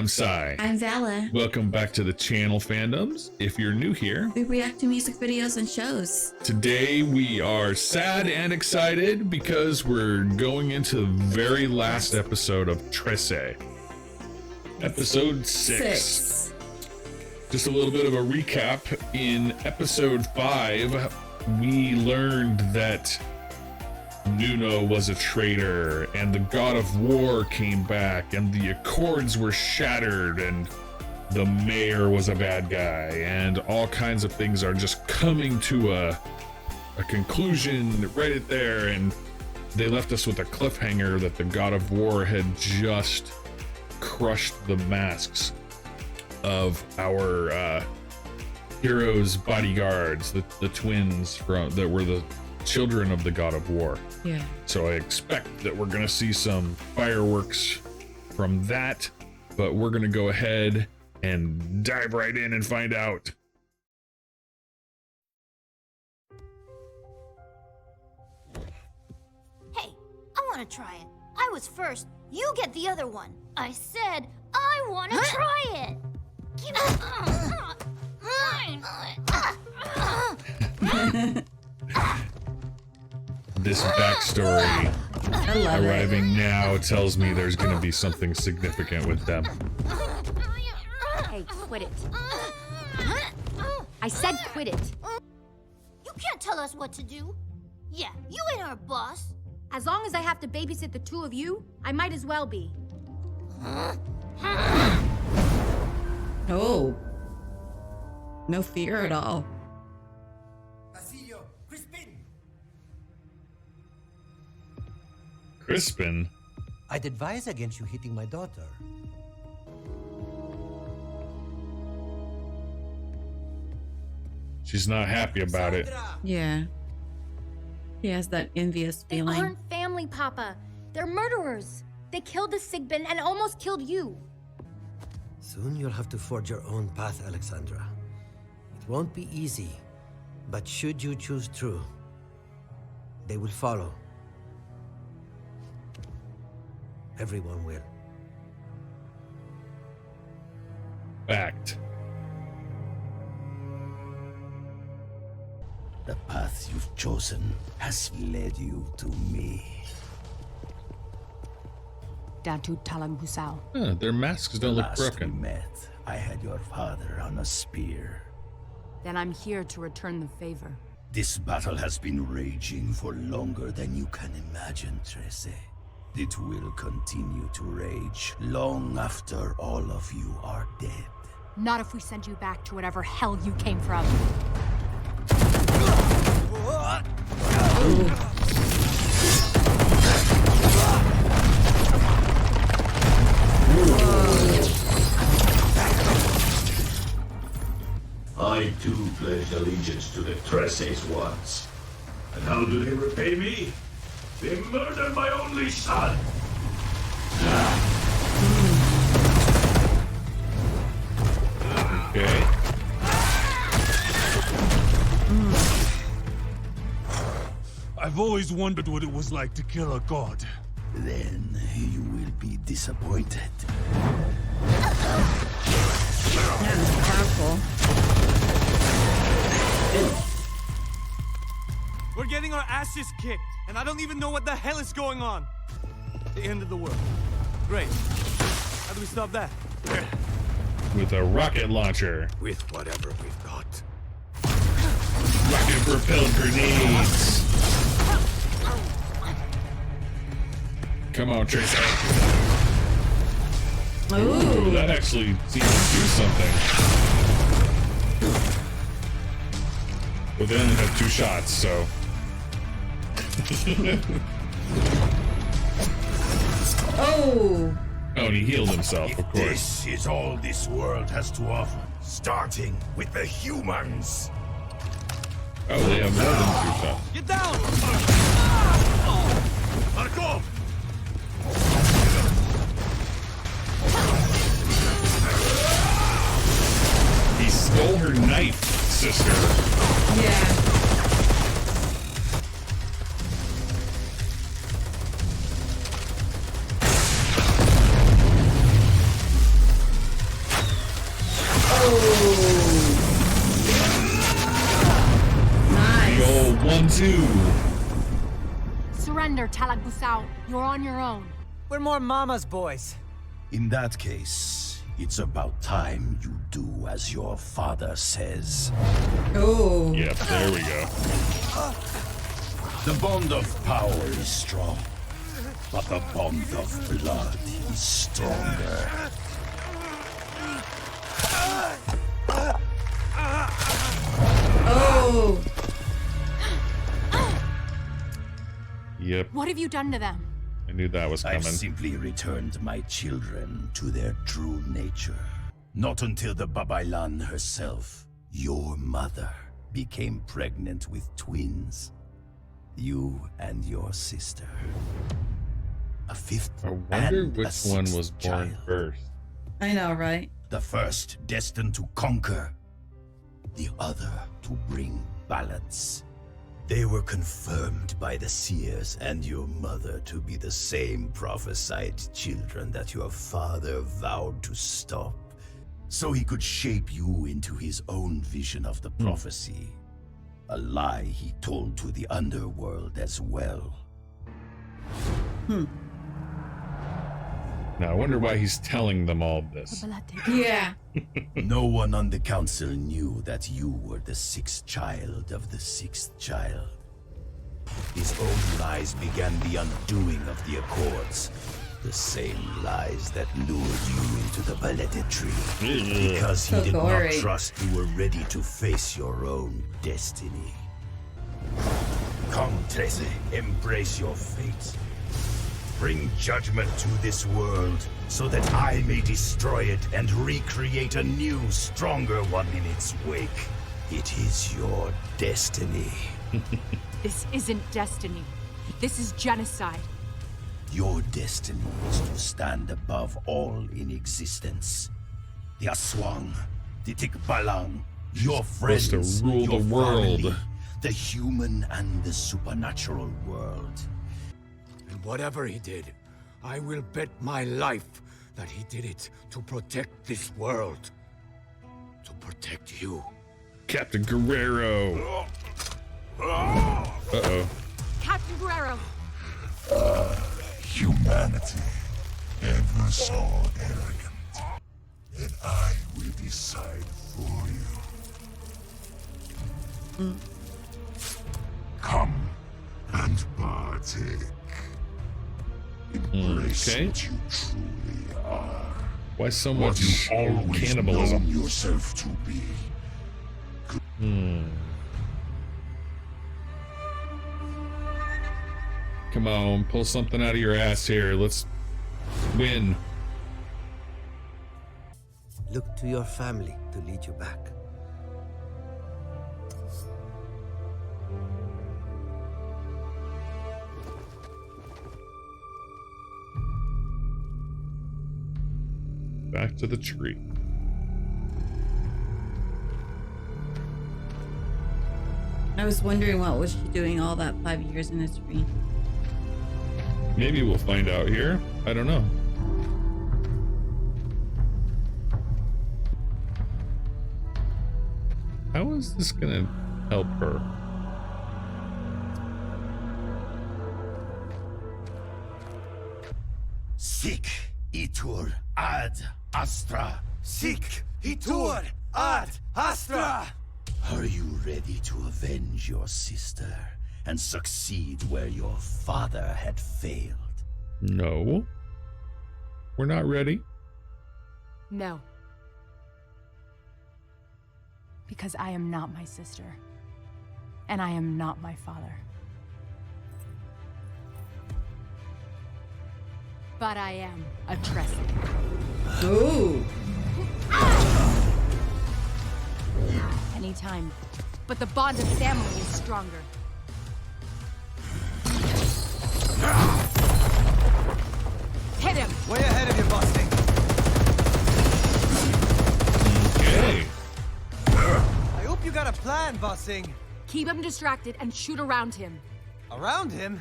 I'm Psi. I'm Bella. Welcome back to the channel, fandoms. If you're new here, We react to music videos and shows. today we are sad and excited because we're going into the very last episode of Trese. Episode 6. Just a little bit of a recap. In episode 5, we learned that Nuno was a traitor, and the god of war came back, and the accords were shattered, and the mayor was a bad guy, and all kinds of things are just coming to a conclusion right there. And they left us with a cliffhanger that the god of war had just crushed the masks of our heroes' bodyguards, the twins that were the children of the god of war. Yeah. So I expect that we're gonna see some fireworks from that, but we're gonna go ahead and dive right in and find out. Hey, I want to try it. I was first. You get the other one. I said I want to try it. Give it. This backstory I love it. arriving now tells me there's gonna be something significant with them. Hey, quit it. I said quit it. You can't tell us what to do. Yeah, you ain't our boss. As long as I have to babysit the two of you, I might as well be. Oh. No fear at all. Crispin? I'd advise against you hitting my daughter. She's not happy about it. Yeah. He has that envious They feeling. aren't family, Papa. They're murderers. They killed the Sigbin and almost killed you. Soon you'll have to forge your own path, Alexandra. It won't be easy, but should you choose true, they will follow. Everyone will. Fact. The path you've chosen has led you to me. Datu Talang Busao. Huh, their masks don't look Last we broken. met, I had your father on a spear. Then I'm here to return the favor. This battle has been raging for longer than you can imagine, Trese. It will continue to rage long after all of you are dead. Not if we send you back to whatever hell you came from. I too pledged allegiance to the Treses once. And how do they repay me? They murdered my only son! Okay. I've always wondered what it was like to kill a god. Then you will be disappointed. Yeah, it's powerful. We're getting our asses kicked, and I don't even know what the hell is going on. The end of the world. Great. How do we stop that? With a rocket launcher. With whatever we've got. Rocket propelled grenades. Come on, Tracer. Ooh, that actually seems to do something. But they only have 2 shots, so. Oh. Oh, and he healed himself, of course. This is all this world has to offer, starting with the humans. Oh, they have more than 2 shots. Get down! Marco! He stole her knife, sister. Yeah. do? Surrender, Talagbusao. You're on your own. We're more mama's boys. In that case, it's about time you do as your father says. Oh. Yep, there we go. The bond of power is strong, but the bond of blood is stronger. Oh. Yep, What have you done to them? I knew that was coming. I've simply returned my children to their true nature. Not until the Babaylan herself, your mother, became pregnant with twins. You and your sister. A fifth I wonder and a which one sixth was born child. first. I know, right? The first destined to conquer, the other to bring balance. They were confirmed by the seers and your mother to be the same prophesied children that your father vowed to stop, so he could shape you into his own vision of the prophecy. A lie he told to the underworld as well. Now I wonder why he's telling them all this. Yeah. No one on the council knew that you were the sixth child of the sixth child. His own lies began the undoing of the Accords. The same lies that lured you into the Balete tree. Because he So did gory. not trust you were ready to face your own destiny. Come, Trese, embrace your fate. Bring judgment to this world, so that I may destroy it and recreate a new, stronger one in its wake. It is your destiny. This isn't destiny. This is genocide. Your destiny is to stand above all in existence. The Aswang, the Tikbalang, your friends, Supposed to rule your the world. family, the human and the supernatural world. And whatever he did, I will bet my life that he did it to protect this world. To protect you. Captain Guerrero. Uh-oh. Captain Guerrero! Humanity ever so arrogant, then I will decide for you. Come and partake. Embrace Okay. what you truly are. Why so What much you always cannibalism? known yourself to be. Come on, pull something out of your ass here. Let's win. Look to your family to lead you back. Back to the tree. I was wondering what was she doing all that 5 years in a tree. Maybe we'll find out here. I don't know. How is this gonna help her? Sic itur ad astra. Sic itur ad astra. Are you ready to avenge your sister and succeed where your father had failed? No. We're not ready. No. Because I am not my sister. And I am not my father. But I am a Trese. Ooh. Anytime. But the bond of family is stronger. Hit him! Way ahead of you, Busting. Okay. I hope you got a plan, Busting. Keep him distracted and shoot around him. Around him?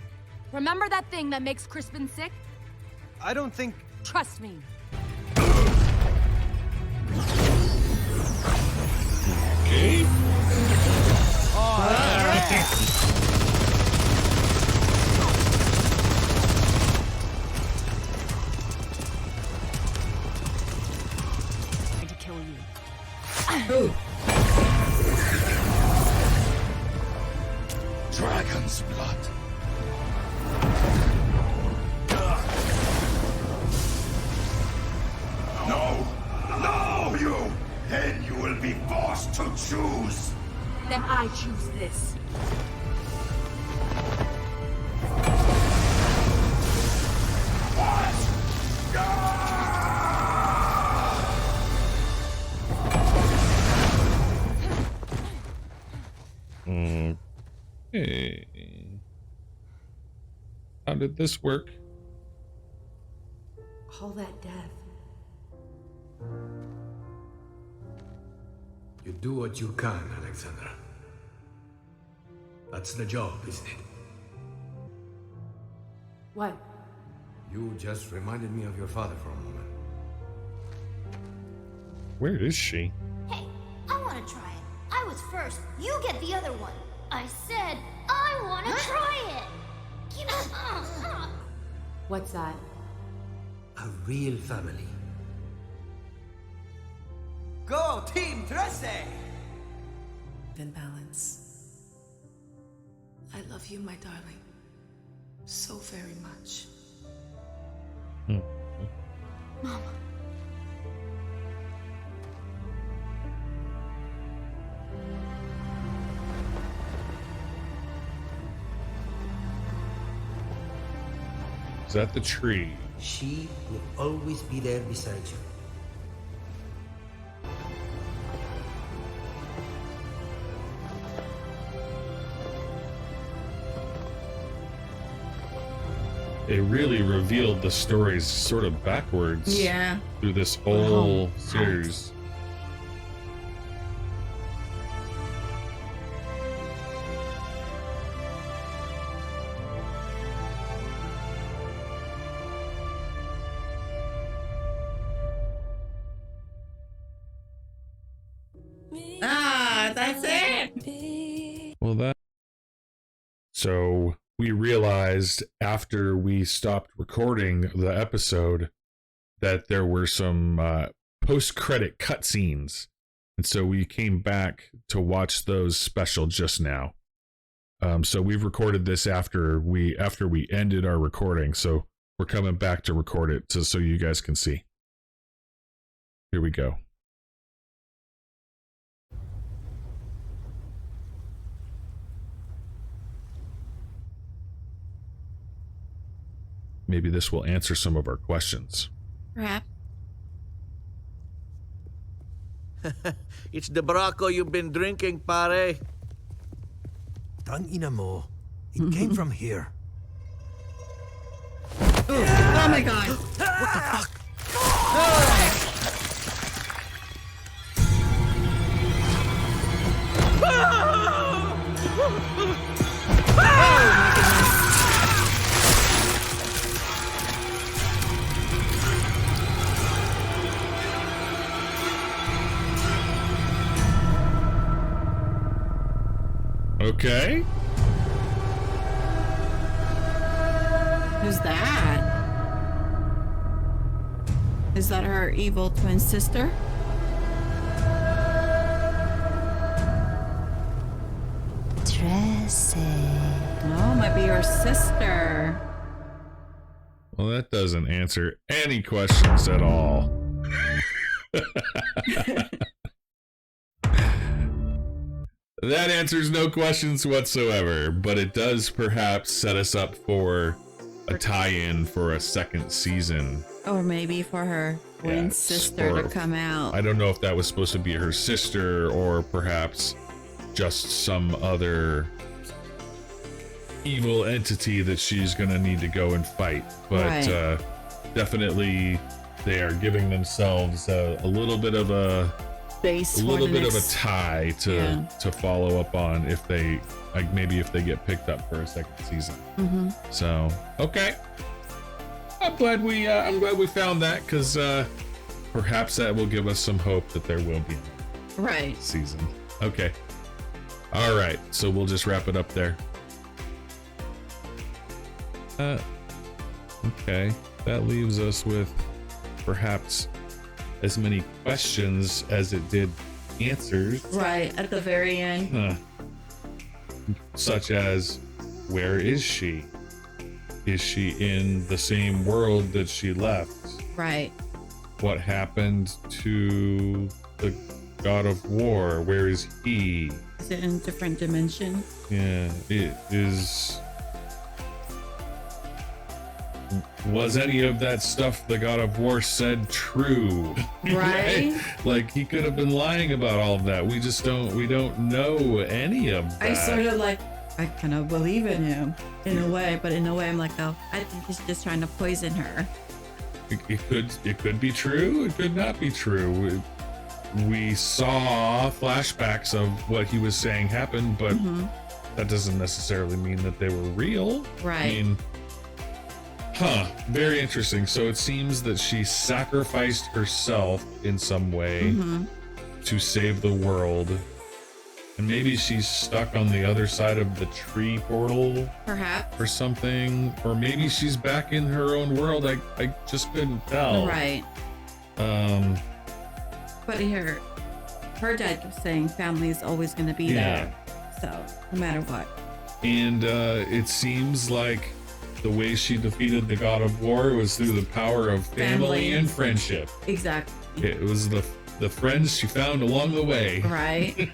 Remember that thing that makes Crispin sick? I don't think... Trust me. Okay. Oh, Dragon's blood. No! No, you! Then you will be forced to choose! Then I choose this. Okay. How did this work? All that death. You do what you can, Alexandra. That's the job, isn't it? What? You just reminded me of your father for a moment. Where is she? Hey, I want to try it. I was first. You get the other one. I said I want to try it. What's that? A real family. Go, Team Trese! Then balance. I love you, my darling. So very much. Mama. Is that the tree? She will always be there beside you. It really revealed the stories sort of backwards. Yeah. Through this whole series. That's it. Well, that. So we realized after we stopped recording the episode that there were some post-credit cutscenes, and so we came back to watch those special just now. So we've recorded this after we ended our recording, so we're coming back to record it so you guys can see. Here we go. Maybe this will answer some of our questions. Perhaps. It's the Braco you've been drinking, pare. Tangina mo. It came from here. Oh my god. What the fuck? Okay. Who's that? Is that her evil twin sister? Trese. Oh, might be your sister. Well, that doesn't answer any questions at all. That answers no questions whatsoever, but it does perhaps set us up for a tie-in for a second season. Or maybe for her twin sister to come out. I don't know if that was supposed to be her sister or perhaps just some other evil entity that she's gonna need to go and fight. But Right. Definitely they are giving themselves a little bit of a Base a for little the bit next- of a tie to follow up on if they maybe if they get picked up for a second season. Mhm. So okay, I'm glad we found that, because perhaps that will give us some hope that there will be Right. a season. Okay, all right, so we'll just wrap it up there. Okay, that leaves us with perhaps as many questions as it did answers. Right, at the very end. Such as, where is she? Is she in the same world that she left? Right. What happened to the god of war? Where is he? Is it in a different dimension? Yeah, it is. Was any of that stuff the god of war said true? Right. Like, he could have been lying about all of that. We don't know any of that. I sort of like, I kind of believe in him in a way, but in a way I'm like, oh, I think he's just trying to poison her. It could be true. It could not be true. We saw flashbacks of what he was saying happened, but that doesn't necessarily mean that they were real. Right. I mean, very interesting. So it seems that she sacrificed herself in some way to save the world. And maybe she's stuck on the other side of the tree portal. Perhaps. Or something. Or maybe she's back in her own world. I just couldn't tell. Right. But her dad kept saying family is always going to be there. So, no matter what. And it seems like the way she defeated the god of war was through the power of family and friendship. Exactly. It was the friends she found along the way. Right.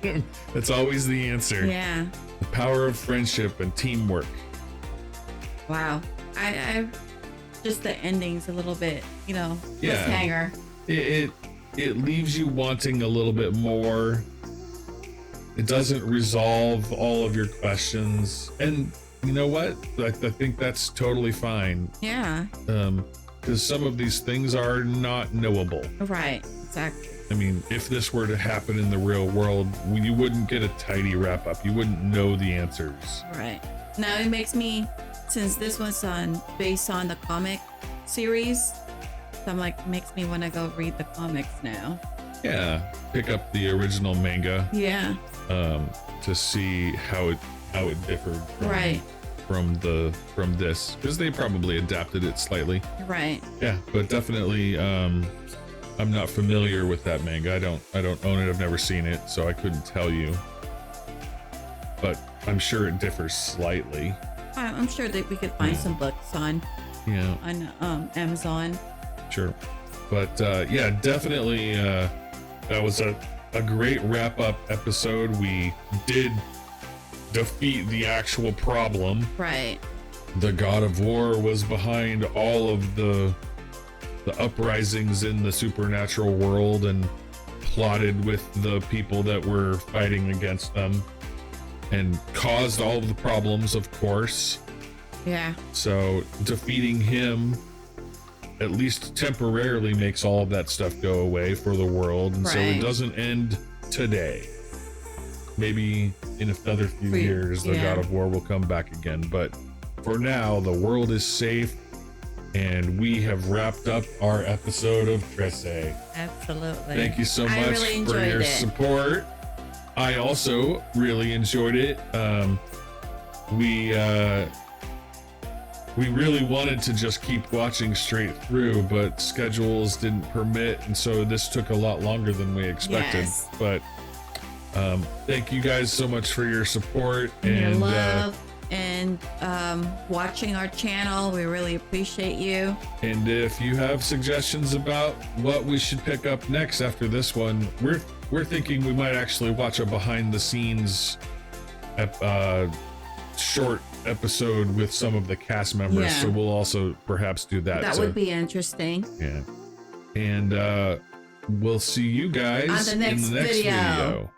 That's always the answer. Yeah. The power of friendship and teamwork. Wow. I just the ending's a little bit, cliffhanger. It leaves you wanting a little bit more. It doesn't resolve all of your questions. And you know what? I think that's totally fine. Yeah. Because some of these things are not knowable. Right. Exactly. I mean, if this were to happen in the real world, you wouldn't get a tidy wrap up. You wouldn't know the answers. Right. Now it makes me, since this one's based on the comic series, so I'm like, makes me want to go read the comics now. Yeah. Pick up the original manga. Yeah. To see how it differed from this, because they probably adapted it slightly. Right. Yeah, but definitely I'm not familiar with that manga. I don't own it. I've never seen it, so I couldn't tell you. But I'm sure it differs slightly. I'm sure that we could find some books on Amazon. Sure. But definitely that was a great wrap-up episode. We did defeat the actual problem. Right. The god of war was behind all of the uprisings in the supernatural world and plotted with the people that were fighting against them and caused all of the problems, of course. Yeah. So defeating him at least temporarily makes all of that stuff go away for the world, and so it doesn't end today. Maybe in another few years the god of war will come back again, but for now the world is safe, and we have wrapped up our episode of Trese. Absolutely. Thank you so much for your support. I also really enjoyed it. We really wanted to just keep watching straight through, but schedules didn't permit, and so this took a lot longer than we expected. Yes. But thank you guys so much for your support and and your love and watching our channel. We really appreciate you. And if you have suggestions about what we should pick up next after this one, we're thinking we might actually watch a behind the scenes short episode with some of the cast members. Yeah. So we'll also perhaps do that. That would be interesting. Yeah. And we'll see you guys on the next in the next video.